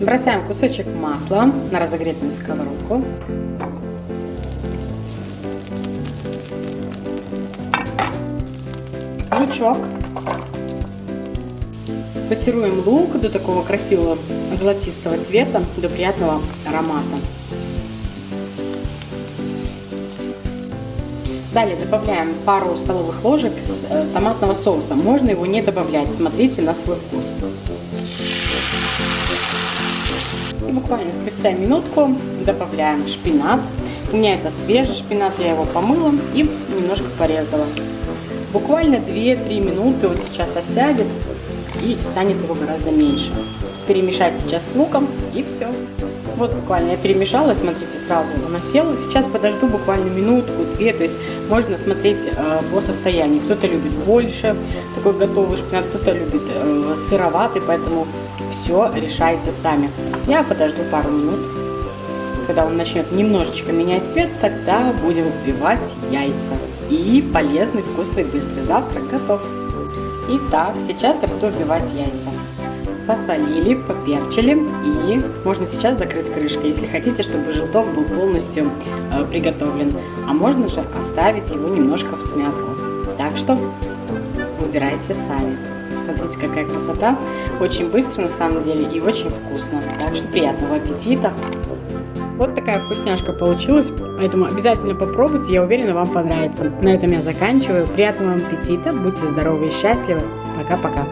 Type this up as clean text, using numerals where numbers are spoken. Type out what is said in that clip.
Бросаем кусочек масла на разогретую сковородку. Лучок. Пассируем лук до такого красивого золотистого цвета, до приятного аромата. Далее добавляем пару столовых ложек томатного соуса. Можно его не добавлять, смотрите на свой вкус. И буквально спустя минутку добавляем шпинат. У меня это свежий шпинат, я его помыла и немножко порезала. Буквально 2-3 минуты он сейчас осядет и станет его гораздо меньше. Перемешать сейчас с луком и все. Вот буквально я перемешала, смотрите, сразу он осел. Сейчас подожду буквально минутку-две, то есть можно смотреть по состоянию. Кто-то любит больше такой готовый шпинат, кто-то любит сыроватый, поэтому все решайте сами. Я подожду пару минут. Когда он начнет немножечко менять цвет, тогда будем вбивать яйца. И полезный, вкусный, быстрый завтрак готов. Итак, сейчас я буду вбивать яйца. Посолили, поперчили, и можно сейчас закрыть крышкой, если хотите, чтобы желток был полностью приготовлен. А можно же оставить его немножко в смятку. Так что выбирайте сами. Смотрите, какая красота. Очень быстро на самом деле и очень вкусно. Так что приятного аппетита. Вот такая вкусняшка получилась, поэтому обязательно попробуйте, я уверена, вам понравится. На этом я заканчиваю. Приятного вам аппетита, будьте здоровы и счастливы. Пока-пока.